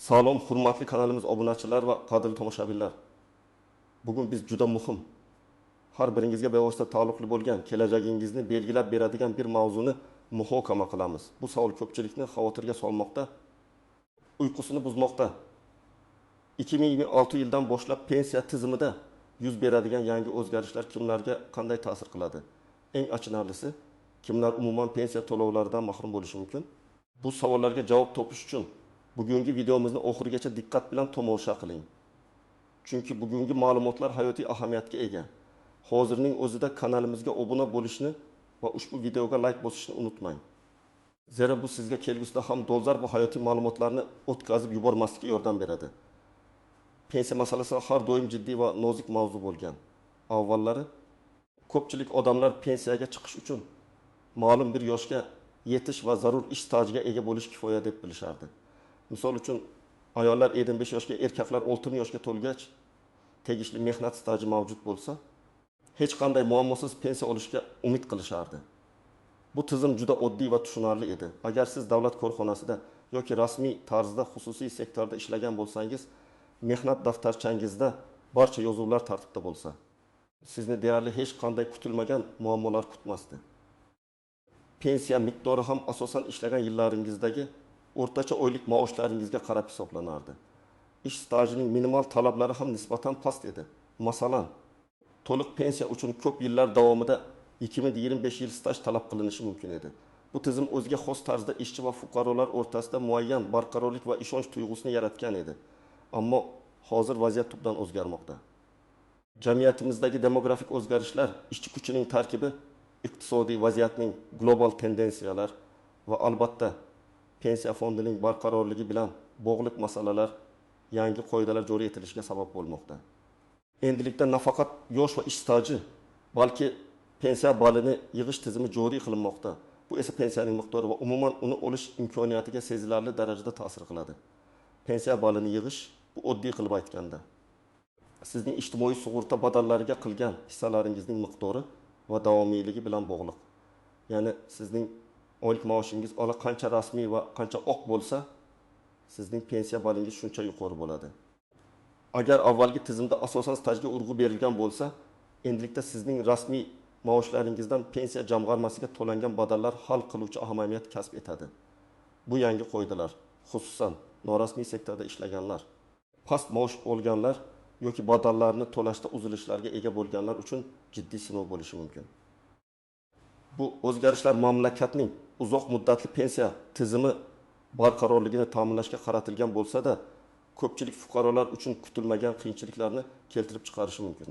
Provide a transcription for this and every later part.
Salom, hurmatli kanalimiz obunachilar va qadrli tomoshabinlar. Bugun biz juda muhim, har biringizga bevosita taalluqli bo'lgan, kelajagingizni belgilab beradigan bir mavzuni muhokama qilamiz. Bu savol ko'pchilikni xavotirga solmoqda, uyqusini buzmoqda. 2026 yildan boshlab pensiya tizimida yuz beradigan yangi o'zgarishlar kimlarga qanday ta'sir qiladi? Eng achinarlisi, kimlar umuman pensiya to'lovlaridan mahrum bo'lishi mumkin? Bu savollarga javob topish uchun bugungi videomizni oxirigacha diqqat bilan tomosha qiling. Chunki bugungi ma'lumotlar hayotiy ahamiyatga ega. Hozirning o'zida kanalimizga obuna bo'lishni va ushbu videoga like bosishni unutmang. Zero bu sizga kelgusida ham dolzarb va hayotiy ma'lumotlarni o'tkazib yubormaslikka yordam beradi. Pensiya masalasi har doim jiddiy va nozik mavzu bo'lgan. Avvallari ko'pchilik odamlar pensiyaga chiqish uchun ma'lum bir yoshga yetish va zarur ish stajiga ega bo'lish kifoya deb bilishardi. Misol uchun ayollar 25 yoshga, erkaklar 60 yoshga to'lgach tegishli mehnat staji mavjud bo'lsa, hech qanday muammosiz pensiya olishga umid qilishardi. Bu tizim juda oddiy va tushunarli edi. Agar siz davlat korxonasida yoki rasmiy tarzda xususiy sektorda ishlagan bo'lsangiz, mehnat daftarchangizda barcha yozuvlar tartibda bo'lsa, sizni deyarli hech qanday kutilmagan muammolar kutmasdi. Pensiya miqdori ham asosan ishlagan yillaringizdagi o'rtacha oylik maoshlaringizga qarab hisoblanardi. Ish stajining minimal talablari ham nisbatan past edi. Masalan, to'liq pensiya uchun ko'p yillar davomida 2025 yil staj talab qilinishi mumkin edi. Bu tizim o'ziga xos tarzda ishchi va fuqarolar o'rtasida muayyan barqarorlik va ishonch tuyg'usini yaratgan edi. Ammo hozir vaziyat tubdan o'zgarmoqda. Jamiyatimizdagi demografik o'zgarishlar, ishchi kuchining tarkibi, iqtisodiy vaziyatning global tendensiyalar va albatta pensiya fondining barqarorligi bilan bog'liq masalalar yangi qoidalar joriy etilishiga sabab bo'lmoqda. Endilikda nafaqat yosh va ish staji, balki pensiya balini yig'ish tizimi joriy qilinmoqda. Bu esa pensiyaning miqdori va umuman uni olish imkoniyatiga sezilarli darajada ta'sir qiladi. Pensiya balini yig'ish bu oddiy qilib aytganda sizning ijtimoiy sug'urta badallariga qilgan hissalaringizning miqdori va davomiyligi bilan bog'liq. Ya'ni sizning oylik maoshingiz qancha rasmiy va qancha oq bo'lsa, sizning pensiya balingiz shuncha yuqori bo'ladi. Agar avvalgi tizimda asosan stajga urg'u berilgan bo'lsa, endilikda sizning rasmiy maoshlaringizdan pensiya jamg'armasiga to'langan badallar hal qiluvchi ahamiyat kasb etadi. Bu yangi qoidalar, xususan norasmiy sektorda ishlaganlar, past maosh olganlar yoki badallarni to'lashda uzilishlarga ega bo'lganlar uchun jiddiy sinov bo'lishi mumkin. Bu o'zgarishlar mamlakatning uzoq muddatli pensiya tizimi barqarorligini ta'minlashga qaratilgan bo'lsa-da, ko'pchilik fuqarolar uchun kutilmagan qiyinchiliklarni keltirib chiqarishi mumkin.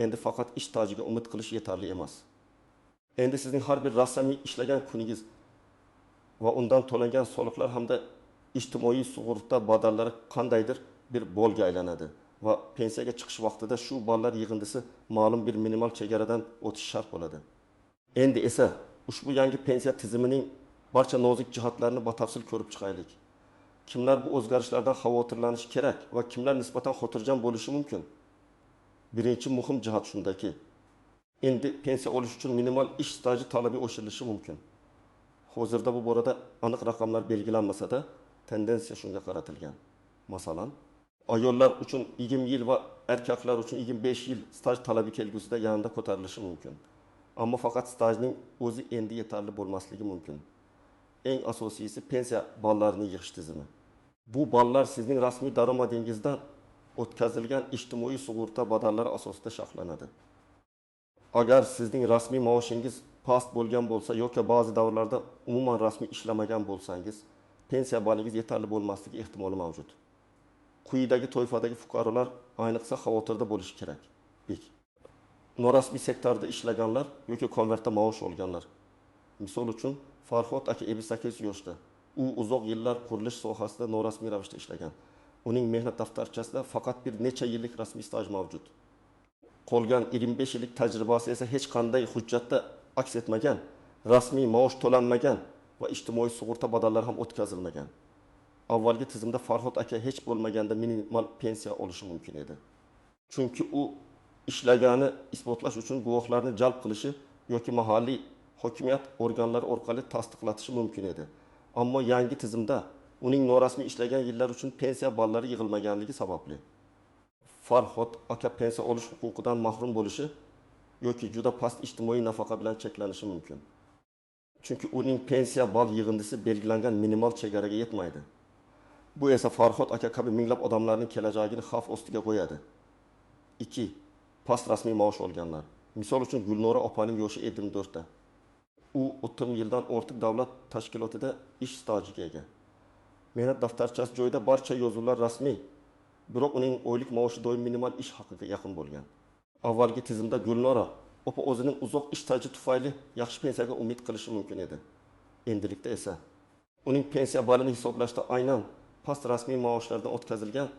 Endi faqat ish stajiga umid qilish yetarli emas. Endi sizning har bir rasmiy ishlagan kuningiz va undan to'langan soliqlar hamda ijtimoiy sug'urta badallari qandaydir bir bolga aylanadi va pensiyaga chiqish vaqtida shu ballar yig'indisi ma'lum bir minimal chegaradan o'tish shart bo'ladi. Endi esa ushbu yangi pensiya tizimining barcha nozik jihatlarini batafsil ko'rib chiqaylik. Kimlar bu o'zgarishlardan xavotirlanishi kerak va kimlar nisbatan xotirjam bo'lishi mumkin? Birinchi muhim jihat shundaki, endi pensiya olish uchun minimal ish staji talabi oshirilishi mumkin. Hozirda bu borada aniq raqamlar belgilanmasa-da, tendensiya shunga qaratilgan. Masalan, ayollar uchun 20 yil va erkaklar uchun 25 yil staj talabi kelgusida yanada ko'tarilishi mumkin. Ammo faqat stajning o'zi endi yetarli bo'lmasligi mumkin. Eng asosiysi pensiya ballarini yig'ish tizimi. Bu ballar sizning rasmiy daromadingizdan o'tkazilgan ijtimoiy sug'urta badallari asosida sharhlanadi. Agar sizning rasmiy maoshingiz past bo'lgan bo'lsa yoki ba'zi davrlarda umuman rasmiy ishlamagan bo'lsangiz, pensiya balingiz yetarli bo'lmasligi ehtimoli mavjud. Quyidagi toifadagi fuqarolar ayniqsa xavotirda bo'lishi kerak. 1. Norasmiy sektorda ishlaganlar yoki konvertda maosh olganlar. Misol uchun Farhod aka 58 yoshda. U uzoq yillar qurilish sohasida norasmiy ravishda ishlagan. Uning mehnat daftarchasida faqat bir necha yillik rasmiy staj mavjud. Qolgan 25 yillik tajribasi esa hech qanday hujjatda aks etmagan, rasmiy maosh to'lanmagan va ijtimoiy sug'urta badallari ham o'tkazilmagan. Avvalgi tizimda Farhod aka hech bo'lmaganda minimal pensiya olishi mumkin edi. Chunki u ishlagani isbotlash uchun guvohlarni jalb qilishi yoki mahalliy hokimiyat organlari orqali tasdiqlatishi mumkin edi. Ammo yangi tizimda uning norasmiy ishlagan yillar uchun pensiya ballari yig'ilmaganligi sababli. Farhod aka pensiya olish huquqidan mahrum bo'lishi yoki juda past ijtimoiy nafaqa bilan cheklanishi mumkin. Chunki uning pensiya ball yig'indisi belgilangan minimal chegaraga yetmaydi. Bu esa Farhod aka kabi minglab odamlarning kelajagini xavf ostiga qo'yadi. 2. Past rasmiy maosh olganlar. Misol uchun Gulnora opaning yoshi 24 ta. U 30 yildan ortiq davlat tashkilotida ish stajiga ega. Mehnat daftarchasi joyida barcha yozuvlar rasmiy, biroq uning oylik maoshi doim minimal ish haqiga yaqin bo'lgan. Avvalgi tizimda Gulnora opa o'zining uzoq ish staji tufayli yaxshi pensiyaga umid qilishi mumkin edi. Endilikda esa uning pensiya balini hisoblashda aynan past rasmiy maoshlardan o'tkazilgan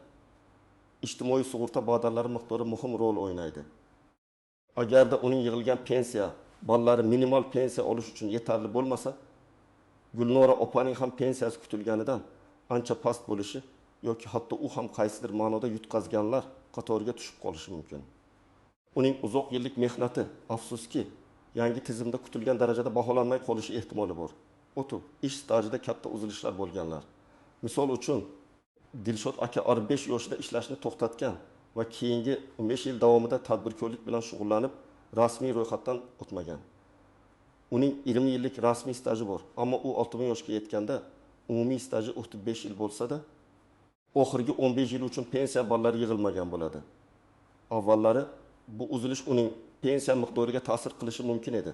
ijtimoiy sug'urta badallari miqdori muhim rol o'ynaydi. Agarda uning yig'ilgan pensiya ballari minimal pensiya olish uchun yetarli bo'lmasa, Gulnora opaning ham pensiyasi kutilganidan ancha past bo'lishi yoki hatto u ham qaysidir ma'noda yutqazganlar qatoriga tushib qolishi mumkin. Uning uzoq yillik mehnati, afsuski, yangi tizimda kutilgan darajada baholanmay qolishi ehtimoli bor. O'tib, ish stajida katta uzilishlar bo'lganlar. Misol uchun, Dilshod aka 45 yoshida ishlashni to'xtatgan va keyingi 15 yil davomida tadbirkorlik bilan shug'ullanib, rasmiy ro'yxatdan o'tmagan. Uning 20 yillik rasmiy staji bor, ammo u 60 yoshga yetganda umumiy staji 35 yil bo'lsa-da, oxirgi 15 yil uchun pensiya ballari yig'ilmagan bo'ladi. Avvallari bu uzilish uning pensiya miqdoriga ta'sir qilishi mumkin edi,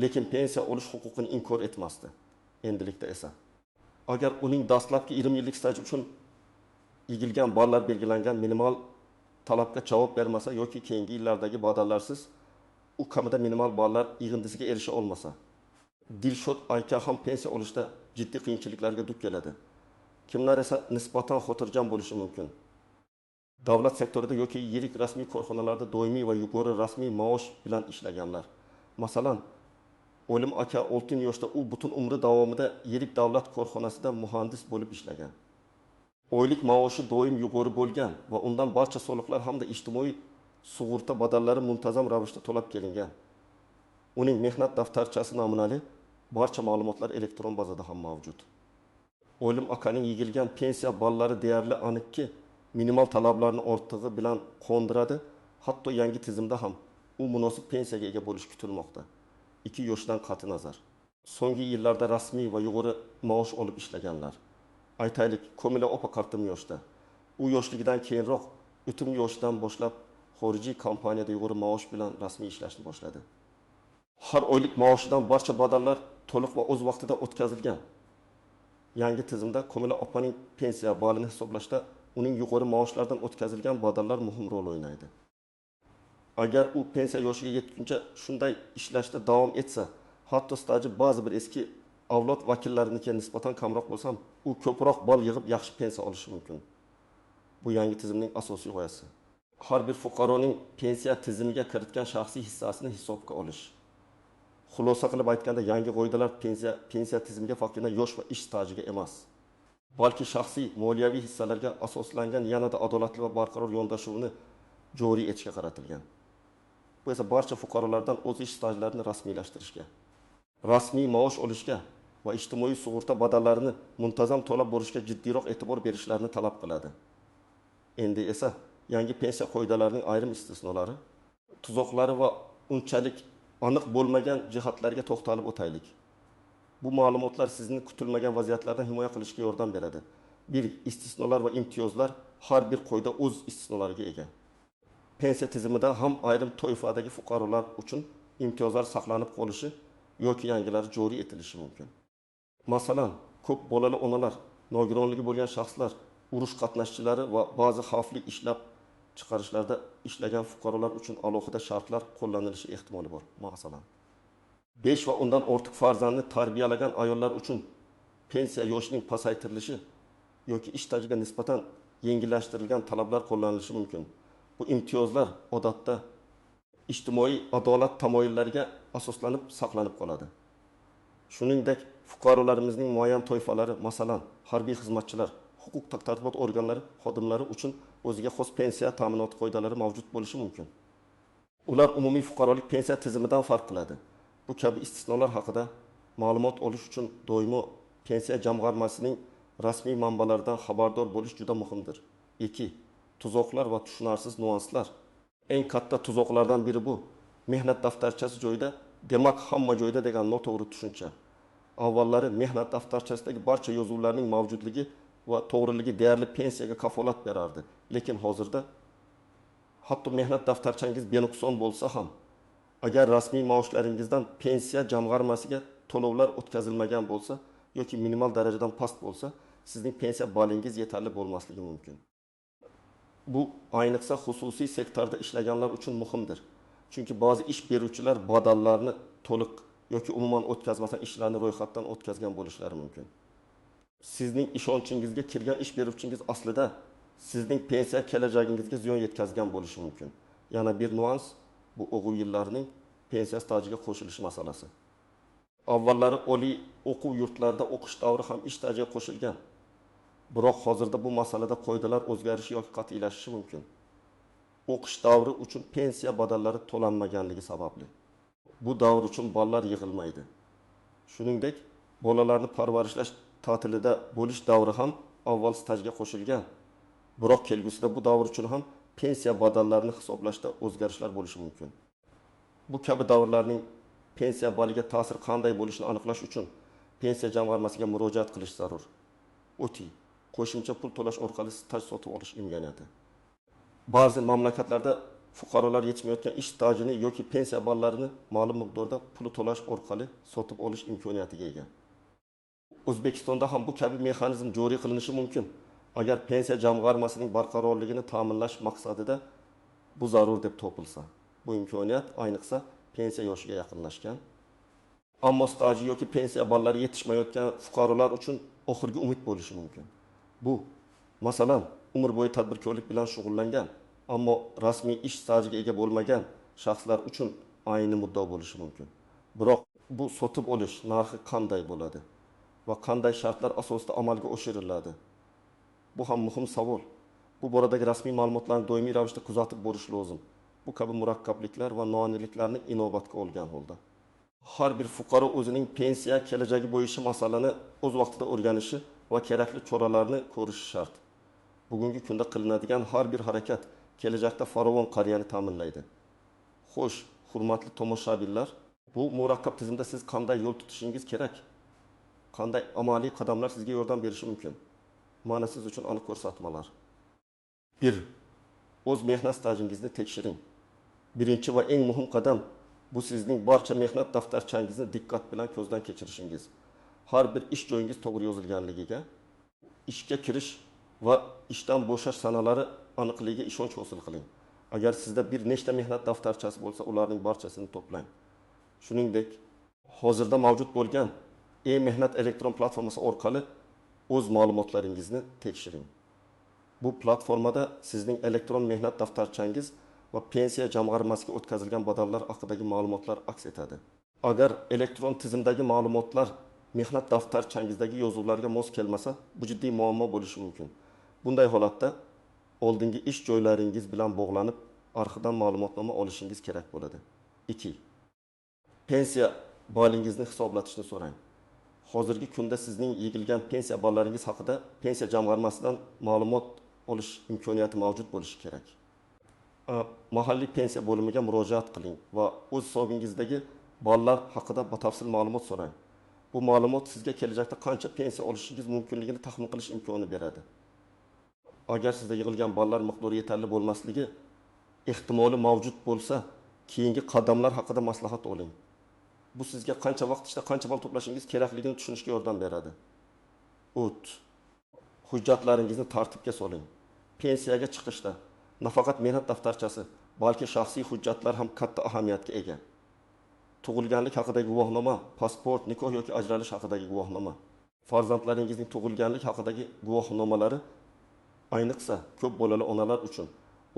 lekin pensiya olish huquqini inkor etmasdi. Endilikda esa agar uning dastlabki 20 yillik staji uchun yig'ilgan ballar belgilangan minimal talabga javob bermasa yoki keyingi yillardagi badallarsiz u kamida minimal ballar yig'indisiga erisha olmasa, Dilshod aka ham pensiya olishda jiddiy qiyinchiliklarga duch keladi. Kimlar esa nisbatan xotirjam bo'lishi mumkin. Davlat sektorida yoki yirik rasmiy korxonalarda doimiy va yuqori rasmiy maosh bilan ishlaganlar. Masalan, Olim aka 6 yoshda u butun umri davomida yirik davlat korxonasida muhandis bo'lib ishlagan. Oylik maoshi doim yuqori bo'lgan va undan barcha soliqlar hamda ijtimoiy sug'urta badallari muntazam ravishda to'lab kelingan. Uning mehnat daftarchasi namunali, barcha ma'lumotlar elektron bazada ham mavjud. Olim akaning yig'ilgan pensiya ballari deyarli aniqki minimal talablarni ortig'i bilan qondiradi, hatto yangi tizimda ham u munosib pensiyaga ega bo'lish kutilmoqda. 2 yoshdan qat'i nazar. So'nggi yillarda rasmiy va yuqori maosh olib ishlaganlar. Aytaylik, Komila opa 40 yoshda. U yoshligidan keyinroq 30 yoshdan boshlab xorijiy kompaniyada yuqori maosh bilan rasmiy ishlashni boshladi. Har oylik maoshidan barcha badallar to'liq va o'z vaqtida o'tkazilgan. Yangi tizimda Komila opaning pensiya balini hisoblashda uning yuqori maoshlardan o'tkazilgan badallar muhim rol o'ynaydi. Agar u pensiya yoshiga yetguncha shunday ishlashda davom etsa, hatto staji ba'zi bir eski avlod vakillariga nisbatan kamroq bo'lsa, u ko'proq ball yig'ib yaxshi pensiya olishi mumkin. Bu yangi tizimning asosiy g'oyasi. Har bir fuqaroning pensiya tizimiga kiritgan shaxsiy hissasini hisobga olish. Xulosa qilib aytganda, yangi qoidalar pensiya tizimiga faqatgina yosh va ish stajiga emas, balki shaxsiy moliyaviy hissalarga asoslangan yanada adolatli va barqaror yondashuvni joriy etishga qaratilgan. Bu esa barcha fuqarolardan o'z ish stajlarini rasmiylashtirishga, rasmiy maosh olishga va ijtimoiy sug'urta badallarini muntazam to'lab borishga jiddiyroq e'tibor berishlarini talab qiladi. Endi esa yangi pensiya qoidalarining ayrim istisnolari, tuzoqlari va unchalik aniq bo'lmagan jihatlarga to'xtalib o'taylik. Bu ma'lumotlar sizni kutilmagan vaziyatlardan himoya qilishga yordam beradi. 1. Istisnolar va imtiyozlar har bir qoida o'z istisnolariga ega. Pensiya tizimida ham ayrim toifadagi fuqarolar uchun imtiyozlar saqlanib qolishi yoki yangilari joriy etilishi mumkin. Masalan, ko'p bolali onalar, nogironligi bo'lgan shaxslar, urush qatnashchilari va ba'zi xavfli ishlab chiqarishlarda ishlagan fuqarolar uchun alohida shartlar qo'llanilishi ehtimoli bor. Masalan, 5 va undan ortiq farzandni tarbiyalagan ayollar uchun pensiya yoshining pasaytirilishi yoki ish stajiga nisbatan yengillashtirilgan talablar qo'llanilishi mumkin. Bu imtiyozlar odatda ijtimoiy adolat tamoyillariga asoslanib saqlanib qoladi. Shuningdek, fuqarolarimizning muayyan toifalari, masalan, harbiy xizmatchilar, huquq tartibot organlari xodimlari uchun o'ziga xos pensiya ta'minoti qoidalari mavjud bo'lishi mumkin. Ular umumiy fuqarolik pensiya tizimidan farq qiladi. Bu kabi istisnolar haqida ma'lumot olish uchun doimo pensiya jamg'armasining rasmiy manbalardan xabardor bo'lish juda muhimdir. 2. Tuzoqlar va tushunarsiz nuanslar. Eng katta tuzoqlardan biri bu. Mehnat daftarchasi joyida, demak hamma joyda degan noto'g'ri tushuncha. Avvallari mehnat daftarchasidagi barcha yozuvlarning mavjudligi va to'g'riligi deyarli pensiyaga kafolat berardi. Lekin hozirda hatto mehnat daftarchangiz benuqson bo'lsa ham, agar rasmiy maoshlaringizdan pensiya jamg'armasiga to'lovlar o'tkazilmagan bo'lsa yoki minimal darajadan past bo'lsa, sizning pensiya balingiz yetarli bo'lmasligi mumkin. Bu ayniqsa xususiy sektorda ishlaganlar uchun muhimdir. Chunki ba'zi ish beruvchilar badallarni to'liq yoki umuman o'tkazmasdan ishlarni ro'yxatdan o'tkazgan bo'lishlari mumkin. Sizning ishonchingizga kirgan ish beruvchingiz aslida sizning pensiya kelajagingizga ziyon yetkazgan bo'lishi mumkin. Yana bir nuans bu o'quv yillarining pensiya stajiga qo'shilishi masalasi. Avvallari oliy o'quv yurtlarida o'qish davri ham ish stajiga qo'shilgan. Biroq hozirda bu masalada qoidalar o'zgarishi yoki qat'iylashishi mumkin. O'qish davri uchun pensiya badallari to'lanmaganligi sababli. Bu davr uchun ballar yig'ilmaydi. Shuningdek, bolalarni parvarishlash ta'tilida bo'lish davri ham avval stajga qo'shilgan. Biroq kelgusida bu davr uchun ham pensiya badallarini hisoblashda o'zgarishlar bo'lishi mumkin. Bu kabi davrlarning pensiya baliga ta'sir qanday bo'lishini aniqlash uchun pensiya jamg'armasiga murojaat qilish zarur. OTI qo'shimcha pul to'lash orqali staj sotib olish imkoniyati. Ba'zi mamlakatlarda fuqarolar yetishmayotgan ish stajini yoki pensiya ballarini ma'lum miqdorda pul to'lash orqali sotib olish imkoniyatiga ega. O'zbekistonda ham bu kabi mexanizm joriy qilinishi mumkin. Agar pensiya jamg'armasining barqarorligini ta'minlash maqsadida bu zarur deb topilsa. Bu imkoniyat ayniqsa pensiya yoshiga yaqinlashgan, ammo staji yoki pensiya ballari yetishmayotgan fuqarolar uchun oxirgi umid bo'lishi mumkin. Bu, masalan, umr bo'yi tadbirkorlik bilan shug'ullangan, ammo rasmiy ish stajiga ega bo'lmagan shaxslar uchun ayni muddao bo'lishi mumkin. Biroq bu sotib olish narxi qanday bo'ladi va qanday shartlar asosida amalga oshiriladi? Bu ham muhim savol. Bu boradagi rasmiy ma'lumotlarni doimiy ravishda kuzatib borish lozim. Bu kabi murakkabliklar va noaniqliklarni inobatga olgan holda har bir fuqaro o'zining pensiya kelajagi bo'yicha masalani o'z vaqtida o'rganishi va kerakli choralarni ko'rishi shart. Bugungi kunda qilinadigan har bir harakat kelajakda farovon qariyani ta'minlaydi. Xo'sh, hurmatli tomoshabinlar, bu murakkab tizimda siz qanday yo'l tutishingiz kerak? Qanday amaliy qadamlar sizga yordam berishi mumkin? Mana siz uchun aniq ko'rsatmalar. 1. O'z mehnat stajingizni tekshiring. Birinchi va eng muhim qadam bu sizning barcha mehnat daftarchangizni diqqat bilan ko'zdan kechirishingiz. Har bir ish joyingiz to'g'ri yozilganligiga, ishga kirish va ishdan bo'shash sanalari aniqligiga ishonch hosil qiling. Agar sizda bir nechta mehnat daftarchasi bo'lsa, ularning barchasini to'plang. Shuningdek, hozirda mavjud bo'lgan e-mehnat elektron platformasi orqali o'z ma'lumotlaringizni tekshiring. Bu platformada sizning elektron mehnat daftarchangiz va pensiya jamg'armasiga o'tkazilgan badallar haqidagi ma'lumotlar aks etadi. Agar elektron tizimdagi ma'lumotlar mehnat daftarchangizdagi yozuvlarga mos kelmasa, bu jiddiy muammo bo'lishi mumkin. Bunday holatda oldingi ish joylaringiz bilan bog'lanib, arxidan ma'lumotnoma olishingiz kerak bo'ladi. 2. Pensiya balingizni hisoblatishni so'rang. Hozirgi kunda sizning yig'ilgan pensiya ballaringiz haqida pensiya jamg'armasidan ma'lumot olish imkoniyati mavjud bo'lishi kerak. Mahalliy pensiya bo'limiga murojaat qiling va o'z hisobingizdagi ballar haqida batafsil ma'lumot so'rang. Bu ma'lumot sizga kelajakda qancha pensiya olishingiz mumkinligini taxmin qilish imkonini beradi. Agar sizda yig'ilgan ballar miqdori yetarli bo'lmasligi ehtimoli mavjud bo'lsa, keyingi qadamlar haqida maslahat oling. Bu sizga qancha vaqt ichida qancha ball to'plashingiz kerakligini tushunishga yordam beradi. Hujjatlaringizni tartibga soling. Pensiyaga chiqishda nafaqat mehnat daftarchasi, balki shaxsiy hujjatlar ham katta ahamiyatga ega. Tug'ilganlik haqidagi guvohnoma, pasport, nikoh yoki ajralish haqidagi guvohnoma, farzandlaringizning tug'ilganlik haqidagi guvohnomalari, ayniqsa ko'p bolali onalar uchun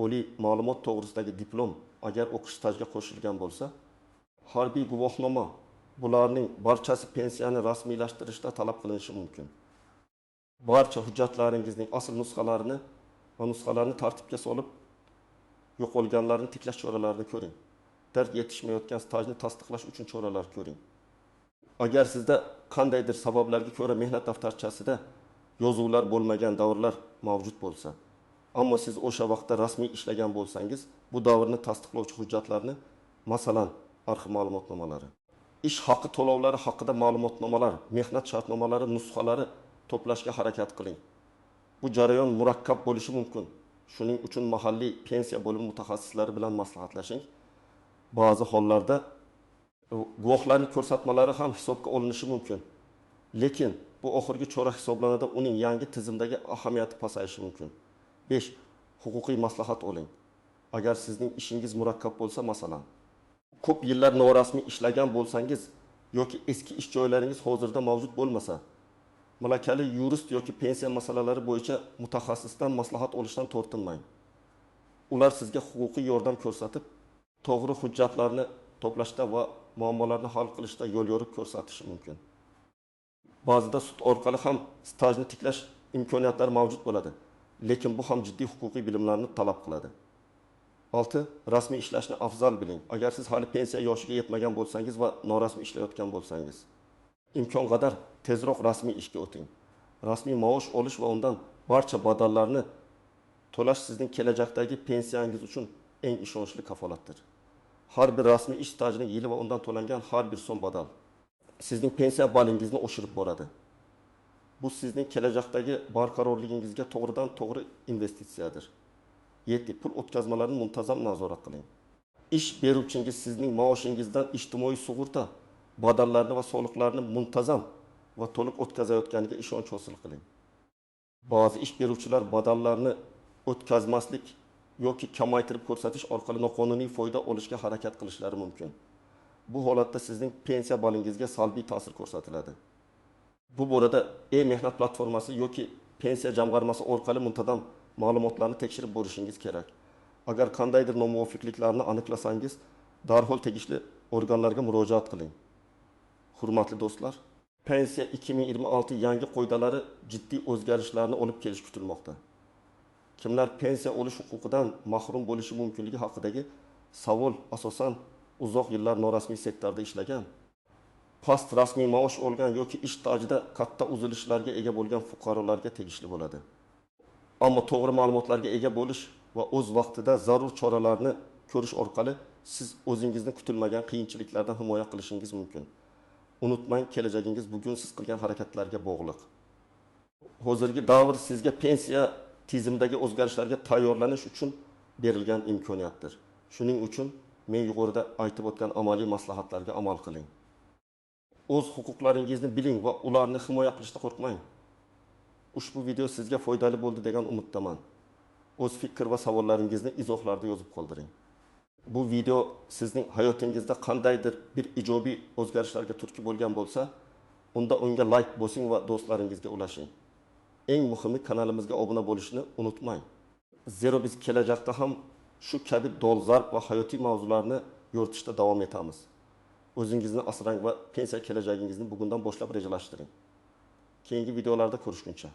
oliy ma'lumot to'g'risidagi diplom agar o'qish stajiga qo'shilgan bo'lsa, harbiy guvohnoma, bularning barchasi pensiyani rasmiylashtirishda talab qilinishi mumkin. Barcha hujjatlaringizning asl nusxalarini va nusxalarni tartibga solib, yo'qolganlarni tiklash choralarini ko'ring. Dard yetishmayotgan stajni tasdiqlash uchun choralar ko'ring. Agar sizda qandaydir sabablarga ko'ra mehnat daftarchasida yozuvlar bo'lmagan davrlar mavjud bo'lsa, ammo siz o'sha vaqtda rasmiy ishlagan bo'lsangiz, bu davrni tasdiqlovchi hujjatlarni, masalan, arxiv ma'lumotnomalari, ish haqi to'lovlari haqida ma'lumotnomalar, mehnat shartnomalari nusxalari to'plashga harakat qiling. Bu jarayon murakkab bo'lishi mumkin. Shuning uchun mahalliy pensiya bo'limi mutaxassislari bilan maslahatlashing. Ba'zi hollarda guvohlarning ko'rsatmalari ham hisobga olinishi mumkin. Lekin bu oxirgi chorak hisoblanadi, uning yangi tizimdagi ahamiyati pasayishi mumkin. 5. Huquqiy maslahat oling. Agar sizning ishingiz murakkab bo'lsa, masalan, ko'p yillar norasmiy ishlagan bo'lsangiz yoki eski ish joylaringiz hozirda mavjud bo'lmasa, malakali yurist yoki pensiya masalalari bo'yicha mutaxassisdan maslahat olishdan tortinmang. Ular sizga huquqiy yordam ko'rsatib, to'g'ri hujjatlarni to'plashda va muammolarni hal qilishda yo'l yo'riq ko'rsatishi mumkin. Ba'zida sud orqali ham stajni tiklash imkoniyatlari mavjud bo'ladi, lekin bu ham jiddiy huquqiy bilimlarni talab qiladi. 6. Rasmiy ishlashni afzal biling. Agar siz hali pensiya yoshiga yetmagan bo'lsangiz va norasmiy ishlayotgan bo'lsangiz, imkon qadar tezroq rasmiy ishga o'ting. Rasmiy maosh olish va undan barcha badallarni to'lash sizning kelajakdagi pensiyangiz uchun eng ishonchli kafolatdir. Har bir rasmiy ish stajining yili va undan to'langan har bir so'm badal sizning pensiya balingizni oshirib boradi. Bu sizning kelajakdagi barqarorligingizga to'g'ridan to'g'ri investitsiyadir. 7. Pul o'tkazmalarini muntazam nazorat qiling. Ish beruvchingiz sizning maoshingizdan ijtimoiy sug'urta badallarni va soliqlarni muntazam va to'liq o'tkazayotganiga ishonch hosil qiling. Ba'zi ish beruvchilar badallarni o'tkazmaslik yoki kamaytirib ko'rsatish orqali noqonuniy foyda olishga harakat qilishlari mumkin. Bu holatda sizning pensiya balingizga salbiy ta'sir ko'rsatiladi. Bu borada e-mehnat platformasi yoki pensiya jamg'armasi orqali muntazam ma'lumotlarni tekshirib borishingiz kerak. Agar qandaydir nomuvofiqliklarni aniqlasangiz, darhol tegishli organlarga murojaat qiling. Hurmatli do'stlar, pensiya 2026 yangi qoidalari jiddiy o'zgarishlarni olib kelish kutilmoqda. Kimlar pensiya olish huquqidan mahrum bo'lishi mumkinligi haqidagi savol asosan uzoq yillar norasmiy sektorda ishlagan, past rasmiy maosh olgan yoki ish stajida katta uzilishlarga ega bo'lgan fuqarolarga tegishli bo'ladi. Ammo to'g'ri ma'lumotlarga ega bo'lish va o'z vaqtida zarur choralarni ko'rish orqali siz o'zingizni kutilmagan qiyinchiliklardan himoya qilishingiz mumkin. Unutmang, kelajagingiz bugun siz qilgan harakatlarga bog'liq. Hozirgi davr sizga pensiya tizimidagi o'zgarishlarga tayyorlanish uchun berilgan imkoniyatdir. Shuning uchun men yuqorida aytib o'tgan amaliy maslahatlarga amal qiling. O'z huquqlaringizni biling va ularni himoya qilishda qo'rqmang. Ushbu video sizga foydali bo'ldi degan umiddaman. O'z fikr va savollaringizni izohlarda yozib qoldiring. Bu video sizning hayotingizda qandaydir bir ijobiy o'zgarishlarga turtki bo'lgan bo'lsa, unda unga like bosing va do'stlaringizga ulashing. Eng muhimi, kanalimizga obuna bo'lishni unutmang. Zero biz kelajakda ham shu kabi dolzarb va hayotiy mavzularni yoritishda davom etamiz. O'zingizni asrang va pensiya kelajagingizni bugundan boshlab rejalashtiring. Keyingi videolarda ko'rishguncha